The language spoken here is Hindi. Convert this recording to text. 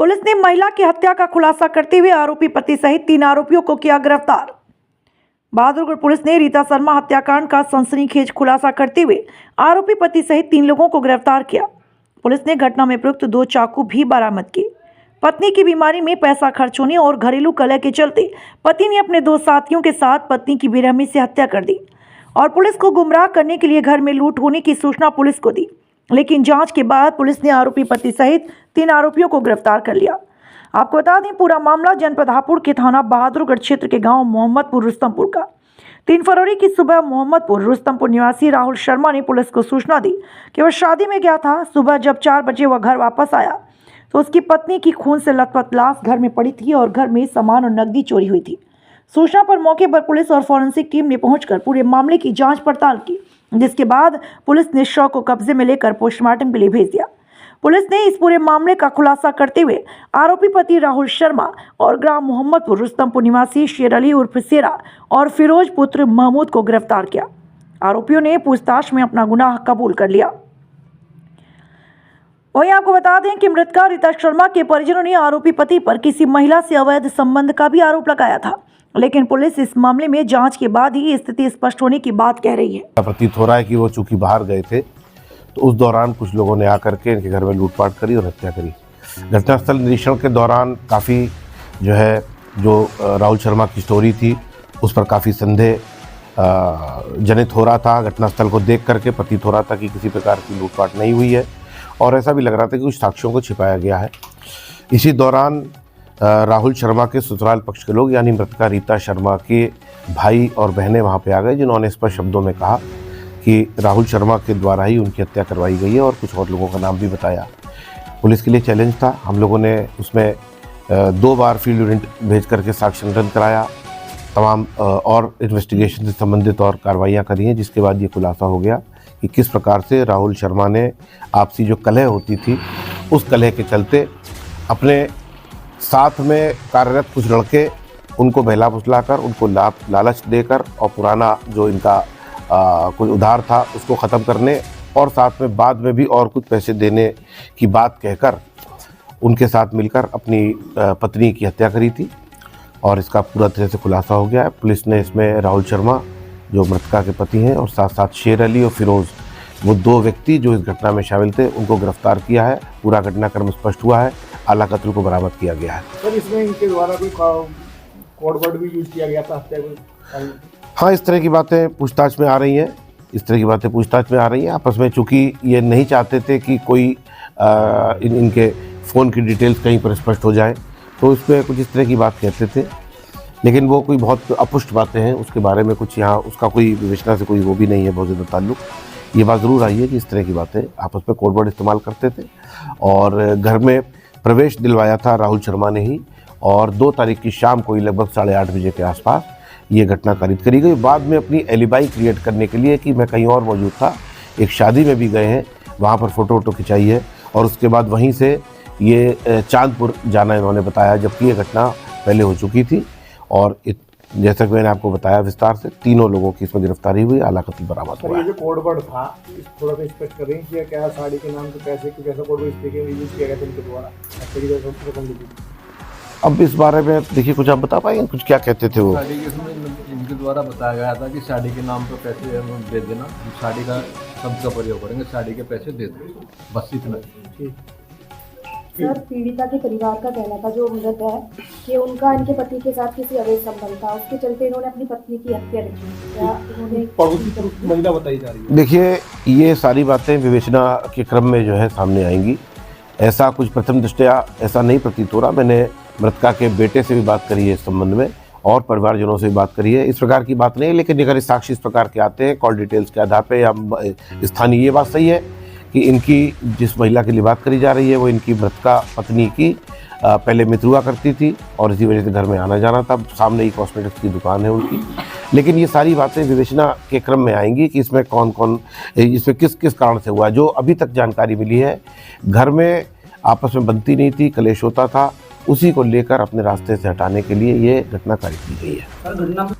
पुलिस ने महिला की हत्या का खुलासा करते हुए आरोपी पति सहित 3 आरोपियों को किया गिरफ्तार। बहादुरगढ़ पुलिस ने रीता शर्मा हत्याकांड का सनसनीखेज खुलासा करते हुए आरोपी पति सहित 3 लोगों को गिरफ्तार किया। पुलिस ने घटना में प्रयुक्त 2 चाकू भी बरामद किए। पत्नी की बीमारी में पैसा खर्च होने और घरेलू कलह के चलते पति ने अपने 2 साथियों के साथ पत्नी की बेरहमी से हत्या कर दी और पुलिस को गुमराह करने के लिए घर में लूट होने की सूचना पुलिस को दी, लेकिन जांच के बाद पुलिस ने आरोपी पति सहित 3 आरोपियों को गिरफ्तार कर लिया। आपको बता दें, पूरा मामला जनपद हापुड़ के थाना बहादुरगढ़ क्षेत्र के गांव मोहम्मदपुर रुस्तमपुर का। 3 फरवरी की सुबह मोहम्मदपुर रुस्तमपुर निवासी राहुल शर्मा ने पुलिस को सूचना दी कि वह शादी में गया था। सुबह जब 4 बजे वह घर वापस आया तो उसकी पत्नी की खून से लथपथ लाश घर में पड़ी थी और घर में सामान और नकदी चोरी हुई थी। सूचना पर मौके पर पुलिस और फॉरेंसिक टीम ने पहुंचकर पूरे मामले की जांच पड़ताल की, जिसके बाद पुलिस ने शव को कब्जे में लेकर पोस्टमार्टम के लिए भेज दिया। पुलिस ने इस पूरे मामले का खुलासा करते हुए आरोपी पति राहुल शर्मा और ग्राम मोहम्मदपुर रुस्तमपुर निवासी शेर अली उर्फ शेरा और फिरोज पुत्र महमूद को गिरफ्तार किया। आरोपियों ने पूछताछ में अपना गुनाह कबूल कर लिया। वहीं आपको बता दें कि मृतका रीता शर्मा के परिजनों ने आरोपी पति पर किसी महिला से अवैध संबंध का भी आरोप लगाया था, लेकिन पुलिस इस मामले में जांच के बाद ही स्थिति स्पष्ट होने की बात कह रही है। प्रतीत हो रहा है कि वो चूंकि बाहर गए थे तो उस दौरान कुछ लोगों ने आकर के इनके घर में लूटपाट करी और हत्या करी। घटनास्थल निरीक्षण के दौरान काफ़ी जो राहुल शर्मा की स्टोरी थी उस पर काफ़ी संदेह जनित हो रहा था। घटनास्थल को देख करके प्रतीत हो रहा था कि किसी प्रकार की लूटपाट नहीं हुई है और ऐसा भी लग रहा था कि कुछ साक्ष्यों को छिपाया गया है। इसी दौरान राहुल शर्मा के ससुराल पक्ष के लोग यानी मृतका रीता शर्मा के भाई और बहनें वहाँ पे आ गए, जिन्होंने स्पष्ट शब्दों में कहा कि राहुल शर्मा के द्वारा ही उनकी हत्या करवाई गई है और कुछ और लोगों का नाम भी बताया। पुलिस के लिए चैलेंज था। हम लोगों ने उसमें 2 बार फील्ड यूनिट भेज करके साक्ष्य संकलन कराया, तमाम और इन्वेस्टिगेशन से संबंधित और कार्रवाइयाँ करी हैं, जिसके बाद ये खुलासा हो गया कि किस प्रकार से राहुल शर्मा ने आपसी जो कलह होती थी उस कलह के चलते अपने साथ में कार्यरत कुछ लड़के उनको बहला फुसला कर उनको लालच देकर और पुराना जो इनका कोई उधार था उसको ख़त्म करने और साथ में बाद में भी और कुछ पैसे देने की बात कहकर उनके साथ मिलकर अपनी पत्नी की हत्या करी थी और इसका पूरा तरह से खुलासा हो गया है। पुलिस ने इसमें राहुल शर्मा जो मृतका के पति हैं और साथ साथ शेर अली और फिरोज, वो 2 व्यक्ति जो इस घटना में शामिल थे, उनको गिरफ्तार किया है। पूरा घटनाक्रम स्पष्ट हुआ है। आला कत्ल को बरामद किया गया है। सर, इसमें इनके द्वारा कोई कोड वर्ड भी यूज किया गया था हत्या को? हाँ, इस तरह की बातें पूछताछ में आ रही हैं। आपस में चूँकि ये नहीं चाहते थे कि कोई इनके फ़ोन की डिटेल्स कहीं पर स्पष्ट हो जाए, तो इसमें कुछ इस तरह की बात कहते थे, लेकिन वो कोई बहुत अपुष्ट बातें हैं। उसके बारे में कुछ यहाँ उसका कोई विवेचना से कोई वो भी नहीं है बहुत ज़्यादा ताल्लुक। ये बात ज़रूर आई है कि इस तरह की बातें आपस में कोड वर्ड इस्तेमाल करते थे और घर में प्रवेश दिलवाया था राहुल शर्मा ने ही, और 2 तारीख की शाम को लगभग 8:30 बजे के आसपास ये घटना कारित करी गई। बाद में अपनी एलिबाई क्रिएट करने के लिए कि मैं कहीं और मौजूद था, एक शादी में भी गए हैं, वहाँ पर फ़ोटो खिंचाई है और उसके बाद वहीं से ये चांदपुर जाना इन्होंने बताया, जबकि ये घटना पहले हो चुकी थी। और जैसा कि मैंने आपको बताया विस्तार से, 3 लोगों की इसमें गिरफ्तारी हुई, आला कत्ल बरामद हुआ। ये जो कोड वर्ड था थोड़ा सा स्पष्ट कर रहे हैं कि क्या साड़ी के नाम पे पैसे कुछ ऐसा कोड वर्ड यूज किया गया था इनके द्वारा? अब इस बारे में देखिए, कुछ आप बता पाएंगे कुछ क्या कहते थे वो? साड़ी के इनके द्वारा बताया गया था कि साड़ी के नाम पर पैसे दे देना, साड़ी का शब्द का प्रयोग करेंगे, साड़ी के पैसे दे देना, बस इतना। सर, पीड़िता के परिवार का कहना था, जो मृत है, कि उनका इनके पति के साथ किसी अवैध संबंध था, उसके चलते इन्होंने अपनी पत्नी की हत्या की। क्या इन्होंने महिला बताई जा रही है? देखिए, ये सारी बातें विवेचना के क्रम में जो है सामने आएंगी। ऐसा कुछ प्रथम दृष्टया ऐसा नहीं प्रतीत हो रहा। मैंने मृतका के बेटे से भी बात करी है इस संबंध में और परिवारजनों से भी बात करी है। इस प्रकार की बात नहीं है, लेकिन अगर साक्ष्य इस प्रकार के आते हैं कॉल डिटेल्स के आधार पे या स्थानीय, ये बात सही है कि इनकी जिस महिला के लिए बात करी जा रही है वो इनकी मृतका पत्नी की पहले मित्र हुआ करती थी और इसी वजह से घर में आना जाना था। सामने ही कॉस्मेटिक्स की दुकान है उनकी। लेकिन ये सारी बातें विवेचना के क्रम में आएंगी कि इसमें इसमें किस कारण से हुआ। जो अभी तक जानकारी मिली है, घर में आपस में बनती नहीं थी, कलेश होता था, उसी को लेकर अपने रास्ते से हटाने के लिए ये घटना कारित की गई है।